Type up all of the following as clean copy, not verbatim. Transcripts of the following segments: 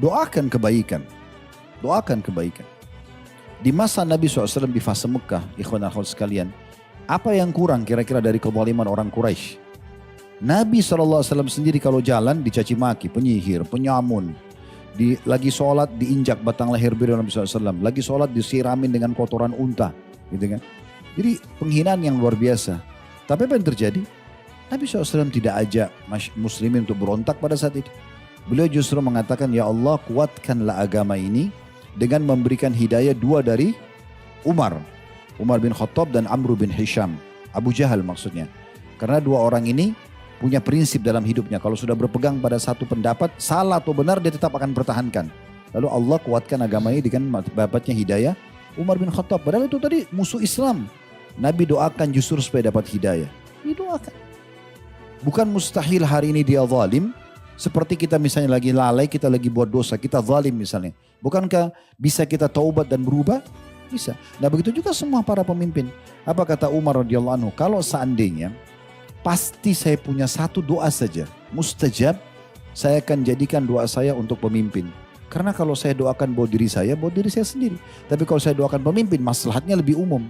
Doakan kebaikan. Doakan kebaikan. Di masa Nabi SAW di fase Mekah, ikhwan akhwat sekalian, apa yang kurang kira-kira dari kezaliman orang Quraisy? Nabi SAW sendiri kalau jalan dicaci maki, penyihir, penyamun. Lagi sholat diinjak batang leher beliau Nabi SAW. Lagi sholat disiramin dengan kotoran unta. Gitu kan. Jadi penghinaan yang luar biasa. Tapi apa yang terjadi? Nabi SAW tidak ajak muslimin untuk berontak pada saat itu. Beliau justru mengatakan, ya Allah kuatkanlah agama ini dengan memberikan hidayah dua dari Umar. Umar bin Khattab dan Amr bin Hisham. Abu Jahal maksudnya. Karena dua orang ini punya prinsip dalam hidupnya. Kalau sudah berpegang pada satu pendapat, salah atau benar dia tetap akan pertahankan. Lalu Allah kuatkan agama ini dengan dapatnya hidayah Umar bin Khattab. Padahal itu tadi musuh Islam. Nabi doakan justru supaya dapat hidayah. Didoakan. Bukan mustahil hari ini dia zalim. Seperti kita misalnya lagi lalai, kita lagi buat dosa, kita zalim misalnya. Bukankah bisa kita taubat dan berubah? Bisa. Nah begitu juga semua para pemimpin. Apa kata Umar radhiyallahu anhu? Kalau seandainya pasti saya punya satu doa saja, mustajab, saya akan jadikan doa saya untuk pemimpin. Karena kalau saya doakan buat diri saya sendiri. Tapi kalau saya doakan pemimpin, maslahatnya lebih umum.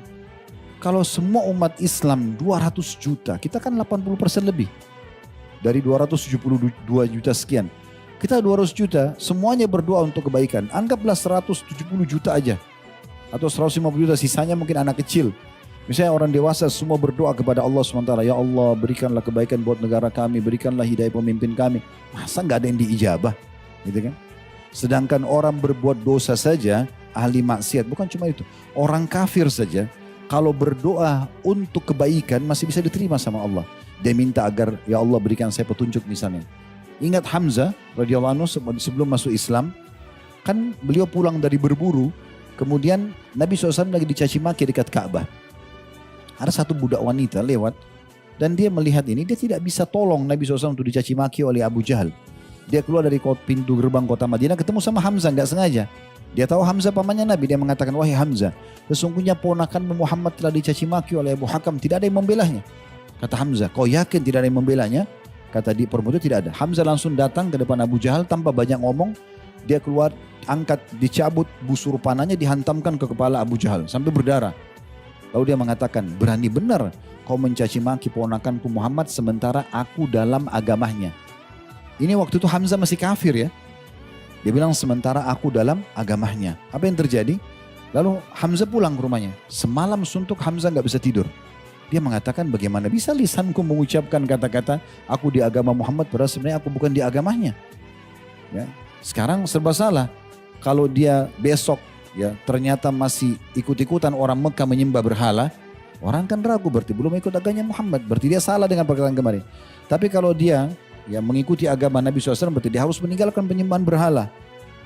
Kalau semua umat Islam 200 juta, kita kan 80% lebih. Dari 272 juta sekian. Kita 200 juta, semuanya berdoa untuk kebaikan. Anggaplah 170 juta aja. Atau 150 juta, sisanya mungkin anak kecil. Misalnya orang dewasa semua berdoa kepada Allah SWT. Ya Allah berikanlah kebaikan buat negara kami, berikanlah hidayah pemimpin kami. Masa gak ada yang diijabah? Gitu kan? Sedangkan orang berbuat dosa saja, ahli maksiat, bukan cuma itu. Orang kafir saja, kalau berdoa untuk kebaikan masih bisa diterima sama Allah. Dia minta agar ya Allah berikan saya petunjuk misalnya. Ingat Hamzah radhiyallahu anhu sebelum masuk Islam, kan beliau pulang dari berburu, kemudian Nabi SAW lagi dicaci maki dekat Ka'bah. Ada satu budak wanita lewat dan dia melihat ini, dia tidak bisa tolong Nabi SAW untuk dicaci maki oleh Abu Jahal. Dia keluar dari pintu gerbang kota Madinah ketemu sama Hamzah, nggak sengaja. Dia tahu Hamzah pamannya Nabi, dia mengatakan, wahai Hamzah, sesungguhnya ponakanmu Muhammad telah dicaci maki oleh Abu Hakam, tidak ada yang membelanya. Kata Hamzah, kau yakin tidak ada yang membelanya? Kata di perempuan itu tidak ada. Hamzah langsung datang ke depan Abu Jahal tanpa banyak ngomong. Dia keluar, angkat, dicabut busur panahnya, dihantamkan ke kepala Abu Jahal sampai berdarah. Lalu dia mengatakan, berani benar kau mencaci maki ponakanku Muhammad sementara aku dalam agamanya. Ini waktu itu Hamzah masih kafir ya. Dia bilang sementara aku dalam agamanya. Apa yang terjadi? Lalu Hamzah pulang ke rumahnya. Semalam suntuk Hamzah gak bisa tidur. Dia mengatakan bagaimana bisa lisanku mengucapkan kata-kata aku di agama Muhammad padahal sebenarnya aku bukan di agamanya. Ya. Sekarang serba salah. Kalau dia besok ya ternyata masih ikut-ikutan orang Mekah menyembah berhala, orang kan ragu berarti belum ikut agamanya Muhammad. Berarti dia salah dengan perkataan kemarin. Tapi kalau dia ya mengikuti agama Nabi SAW berarti dia harus meninggalkan penyembahan berhala.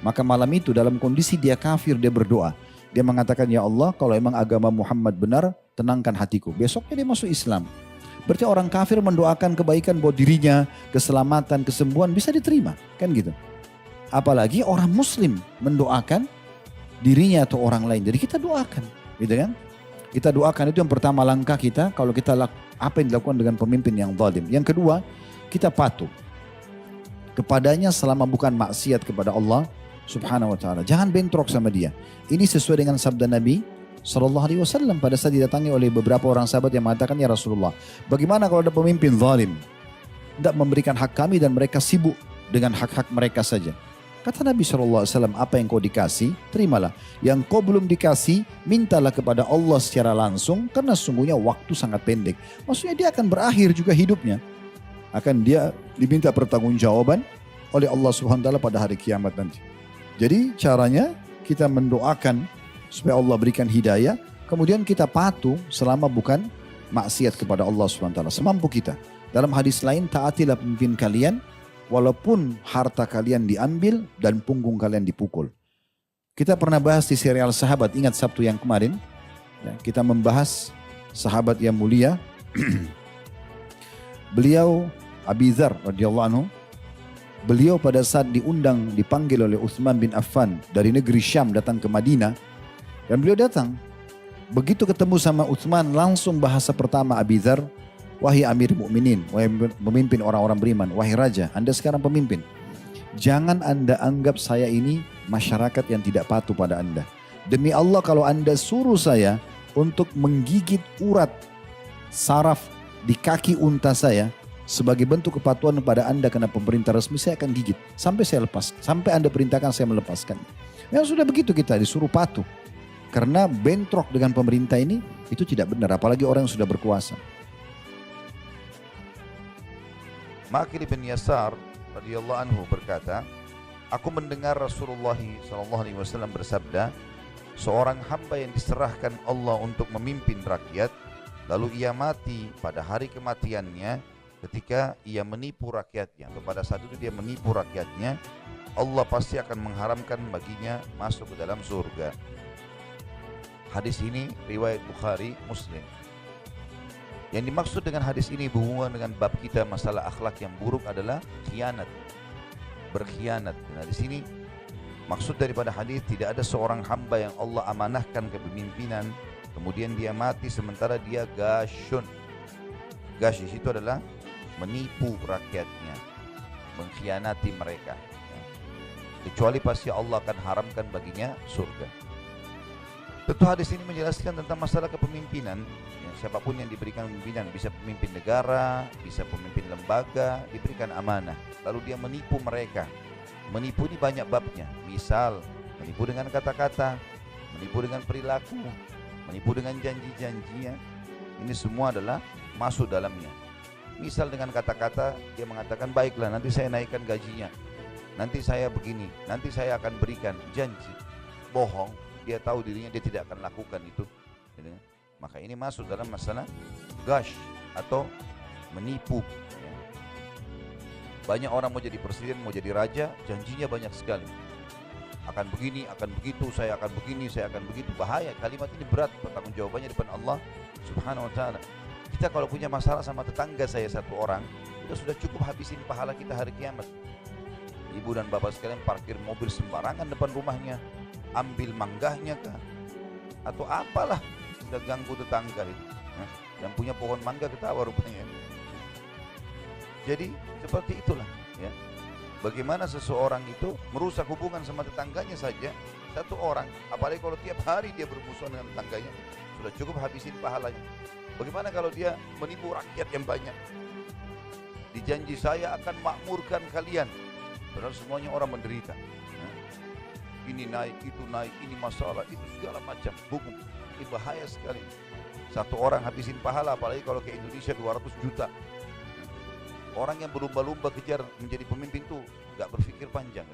Maka malam itu dalam kondisi dia kafir dia berdoa. Dia mengatakan ya Allah kalau emang agama Muhammad benar tenangkan hatiku. Besoknya dia masuk Islam. Berarti orang kafir mendoakan kebaikan buat dirinya, keselamatan, kesembuhan bisa diterima. Kan gitu. Apalagi orang muslim mendoakan dirinya atau orang lain. Jadi kita doakan. Gitu kan. Kita doakan itu yang pertama langkah kita kalau kita apa yang dilakukan dengan pemimpin yang zalim. Yang kedua kita patuh kepadanya selama bukan maksiat kepada Allah Subhanahu wa ta'ala. Jangan bentrok sama dia. Ini sesuai dengan sabda Nabi SAW pada saat didatangi oleh beberapa orang sahabat yang mengatakan, ya Rasulullah, bagaimana kalau ada pemimpin zalim? Tidak memberikan hak kami dan mereka sibuk dengan hak-hak mereka saja. Kata Nabi SAW, apa yang kau dikasih, terimalah. Yang kau belum dikasih, mintalah kepada Allah secara langsung karena sungguhnya waktu sangat pendek. Maksudnya dia akan berakhir juga hidupnya. Akan dia diminta pertanggungjawaban oleh Allah Subhanahu wa ta'ala pada hari kiamat nanti. Jadi caranya kita mendoakan supaya Allah berikan hidayah, kemudian kita patuh selama bukan maksiat kepada Allah Subhanahu wa ta'ala semampu kita. Dalam hadis lain, taatilah pemimpin kalian walaupun harta kalian diambil dan punggung kalian dipukul. Kita pernah bahas di serial Sahabat, ingat Sabtu yang kemarin, ya, kita membahas sahabat yang mulia. Beliau Abi Dzar radhiyallahu anhu, beliau pada saat dipanggil oleh Utsman bin Affan dari negeri Syam datang ke Madinah, dan beliau datang. Begitu ketemu sama Utsman, langsung bahasa pertama Abi Dzar, wahai Amir Mukminin, wahai pemimpin orang-orang beriman, wahai raja, Anda sekarang pemimpin. Jangan Anda anggap saya ini masyarakat yang tidak patuh pada Anda. Demi Allah kalau Anda suruh saya untuk menggigit urat saraf di kaki unta saya sebagai bentuk kepatuhan kepada Anda karena pemerintah resmi, saya akan gigit sampai saya lepas. Sampai Anda perintahkan saya melepaskan. Memang sudah begitu, kita disuruh patuh. Karena bentrok dengan pemerintah ini itu tidak benar, apalagi orang yang sudah berkuasa. Maqil bin Yasar radhiyallahu anhu berkata, aku mendengar Rasulullah SAW bersabda, seorang hamba yang diserahkan Allah untuk memimpin rakyat, lalu ia mati pada hari kematiannya ketika ia menipu rakyatnya, atau pada saat itu dia menipu rakyatnya, Allah pasti akan mengharamkan baginya masuk ke dalam surga. Hadis ini riwayat Bukhari, Muslim. Yang dimaksud dengan hadis ini berhubungan dengan bab kita masalah akhlak yang buruk adalah khianat, berkhianat. Nah, di sini maksud daripada hadis, tidak ada seorang hamba yang Allah amanahkan kepemimpinan kemudian dia mati sementara dia gasyun. Gasyus itu adalah menipu rakyatnya, mengkhianati mereka. Kecuali pasti Allah akan haramkan baginya surga. Tentu hadis ini menjelaskan tentang masalah kepemimpinan. Siapapun yang diberikan pemimpinan, bisa pemimpin negara, bisa pemimpin lembaga, diberikan amanah. Lalu dia menipu mereka. Menipu ini banyak babnya. Misal, menipu dengan kata-kata, menipu dengan perilaku, menipu dengan janji-janjinya. Ini semua adalah masuk dalamnya. Misal dengan kata-kata, dia mengatakan, baiklah nanti saya naikkan gajinya, nanti saya begini, nanti saya akan berikan, janji. Bohong, dia tahu dirinya dia tidak akan lakukan itu. Maka ini masuk dalam masalah gash atau menipu. Banyak orang mau jadi presiden, mau jadi raja, janjinya banyak sekali. Akan begini, akan begitu, saya akan begini, saya akan begitu. Bahaya, kalimat ini berat pertanggung jawabannya di depan Allah Subhanahu wa ta'ala. Kita kalau punya masalah sama tetangga saya satu orang, itu sudah cukup habisin pahala kita hari kiamat. Ibu dan bapak sekalian parkir mobil sembarangan depan rumahnya, ambil manggahnya kah, atau apalah, sudah ganggu tetangga itu. Yang punya pohon mangga ketawa rupanya. Jadi seperti itulah ya. Bagaimana seseorang itu merusak hubungan sama tetangganya saja, satu orang, apalagi kalau tiap hari dia bermusuhan dengan tetangganya, sudah cukup habisin pahalanya. Bagaimana kalau dia menipu rakyat yang banyak? Dijanji saya akan makmurkan kalian, padahal semuanya orang menderita. Ini naik, itu naik, ini masalah, itu segala macam hukum. Ini bahaya sekali. Satu orang habisin pahala, apalagi kalau ke Indonesia 200 juta. Orang yang berlumba-lumba kejar menjadi pemimpin itu gak berpikir panjang.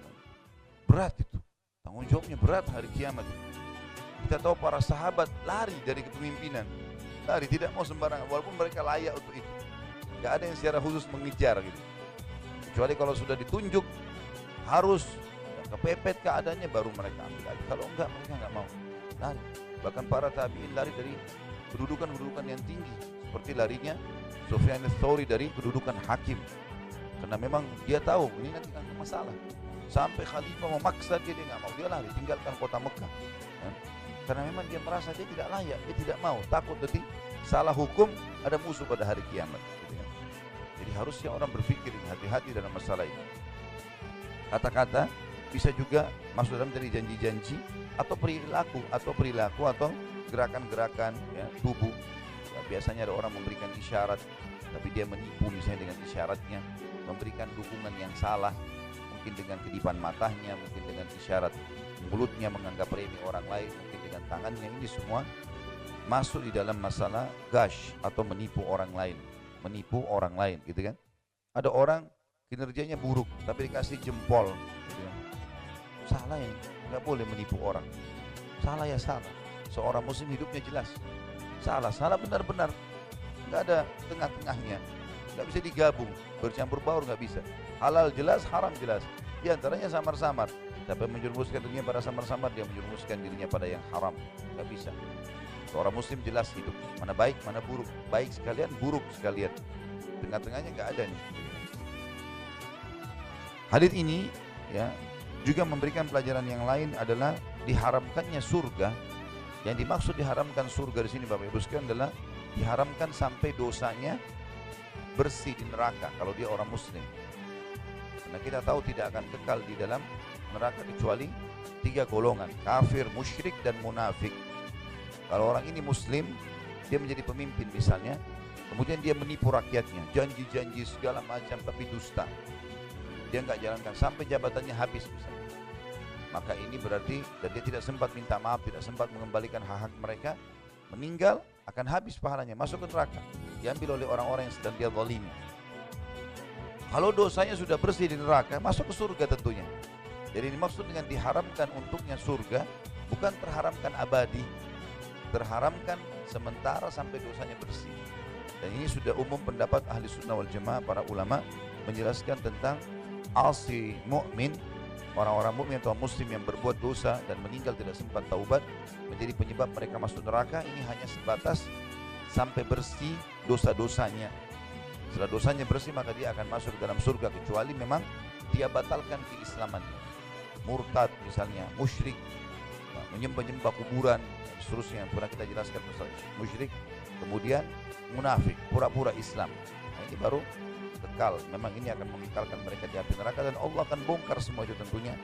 Berat itu, tanggung jawabnya berat hari kiamat. Kita tahu para sahabat lari dari kepemimpinan, lari, tidak mau sembarangan, walaupun mereka layak untuk itu. Gak ada yang secara khusus mengejar gitu. Kecuali kalau sudah ditunjuk harus kepepet keadaannya, baru mereka ambil alih. Kalau enggak, mereka enggak mau lari. Bahkan para tabi'in lari dari kedudukan-kedudukan yang tinggi, seperti larinya Sufyan ats-Tsauri dari kedudukan hakim, karena memang dia tahu ini nanti akan masalah. Sampai khalifah memaksa dia enggak mau, dia lari, tinggalkan kota Mekah. Karena memang dia merasa dia tidak layak, dia tidak mau, takut nanti salah hukum, ada musuh pada hari kiamat. Jadi harusnya orang berpikir hati-hati dalam masalah ini. Kata-kata bisa juga masuk dalam dari janji-janji atau perilaku atau gerakan-gerakan ya, tubuh. Ya, biasanya ada orang memberikan isyarat, tapi dia menipu misalnya dengan isyaratnya, memberikan dukungan yang salah, mungkin dengan kedipan matanya, mungkin dengan isyarat mulutnya menganggap remeh orang lain, mungkin dengan tangannya. Ini semua masuk di dalam masalah gash atau menipu orang lain, gitu kan? Ada orang kinerjanya buruk, tapi dikasih jempol, gitu kan? Salah ya, nggak boleh menipu orang. Salah ya salah. Seorang muslim hidupnya jelas. Salah benar-benar. Nggak ada tengah-tengahnya. Nggak bisa digabung, bercampur baur nggak bisa. Halal jelas, haram jelas. Di antaranya samar-samar. Siapa yang menjerumuskan dirinya pada samar-samar, dia menjerumuskan dirinya pada yang haram. Nggak bisa. Seorang muslim jelas hidup. Mana baik, mana buruk. Baik sekalian, buruk sekalian. Tengah-tengahnya nggak ada nih. Hadits ini ya juga memberikan pelajaran yang lain, adalah diharamkannya surga. Yang dimaksud diharamkan surga di sini Bapak Ibu sekalian adalah diharamkan sampai dosanya bersih di neraka kalau dia orang muslim. Karena kita tahu tidak akan kekal di dalam neraka kecuali 3 golongan, kafir, musyrik, dan munafik. Kalau orang ini muslim, dia menjadi pemimpin misalnya, kemudian dia menipu rakyatnya, janji-janji segala macam tapi dusta. Dia nggak jalankan sampai jabatannya habis misalnya. Maka ini berarti, dan dia tidak sempat minta maaf, tidak sempat mengembalikan hak-hak mereka, meninggal akan habis pahalanya, masuk ke neraka, diambil oleh orang-orang yang sedang dia zalimi. Kalau dosanya sudah bersih di neraka, masuk ke surga tentunya. Jadi dimaksud dengan diharamkan untuknya surga, bukan terharamkan abadi, terharamkan sementara sampai dosanya bersih. Dan ini sudah umum pendapat ahli sunnah wal jamaah, para ulama menjelaskan tentang asi mu'min, orang-orang mukmin atau muslim yang berbuat dosa dan meninggal tidak sempat taubat, menjadi penyebab mereka masuk neraka. Ini hanya sebatas sampai bersih dosa-dosanya. Setelah dosanya bersih maka dia akan masuk dalam surga, kecuali memang dia batalkan keislamannya, murtad misalnya, musyrik, menyembah-nyembah kuburan, dan seterusnya yang pernah kita jelaskan masalah musyrik, kemudian munafik, pura-pura Islam. Nah, ini baru kekal. Memang ini akan mengekalkan mereka di api neraka, dan Allah akan bongkar semua itu tentunya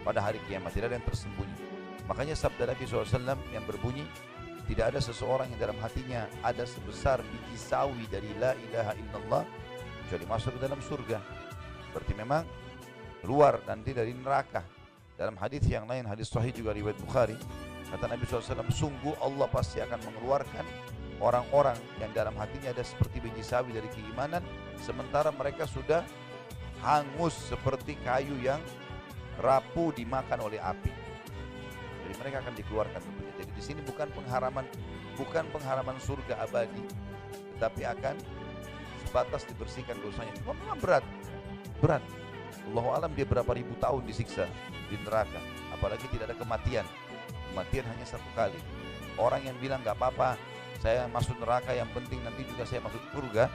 pada hari kiamat. Tidak ada yang tersembunyi. Makanya sabda Nabi SAW yang berbunyi, tidak ada seseorang yang dalam hatinya ada sebesar biji sawi dari la ilaha illallah kecuali masuk ke dalam surga. Berarti memang keluar nanti dari neraka. Dalam hadis yang lain, hadis sahih juga riwayat Bukhari, kata Nabi SAW, sungguh Allah pasti akan mengeluarkan orang-orang yang dalam hatinya ada seperti biji sawi dari keimanan, sementara mereka sudah hangus seperti kayu yang rapuh dimakan oleh api. Jadi mereka akan dikeluarkan tentunya. Jadi di sini bukan pengharaman surga abadi, tetapi akan sebatas dibersihkan dosanya. Cuma memang berat. Allahu alam dia berapa ribu tahun disiksa di neraka. Apalagi tidak ada kematian. Kematian hanya 1 kali. Orang yang bilang nggak apa-apa, saya masuk neraka, yang penting nanti juga saya masuk surga,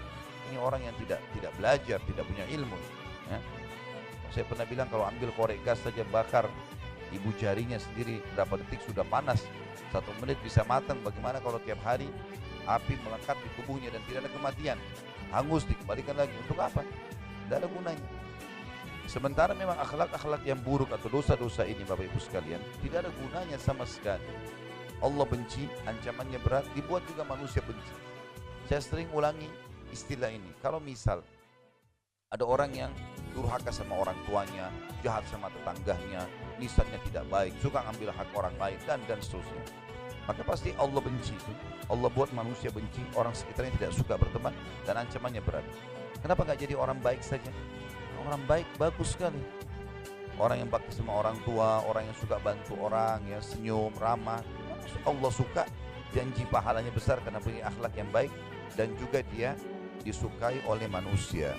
ini orang yang tidak belajar, tidak punya ilmu. Ya. Saya pernah bilang kalau ambil korek gas saja bakar ibu jarinya sendiri berapa detik sudah panas, 1 menit bisa matang. Bagaimana kalau tiap hari api melekat di tubuhnya dan tidak ada kematian, hangus dikembalikan lagi, untuk apa? Tidak ada gunanya. Sementara memang akhlak-akhlak yang buruk atau dosa-dosa ini Bapak Ibu sekalian tidak ada gunanya sama sekali. Allah benci, ancamannya berat, dibuat juga manusia benci. Saya sering ulangi istilah ini. Kalau misal ada orang yang durhaka sama orang tuanya, jahat sama tetangganya, lisannya tidak baik, suka ngambil hak orang lain, dan seterusnya, maka pasti Allah benci itu. Allah buat manusia benci, orang sekitarnya tidak suka berteman, dan ancamannya berat. Kenapa gak jadi orang baik saja? Orang baik bagus sekali. Orang yang bakti sama orang tua, orang yang suka bantu orang, ya senyum, ramah, Allah suka, janji pahalanya besar karena punya akhlak yang baik, dan juga dia disukai oleh manusia.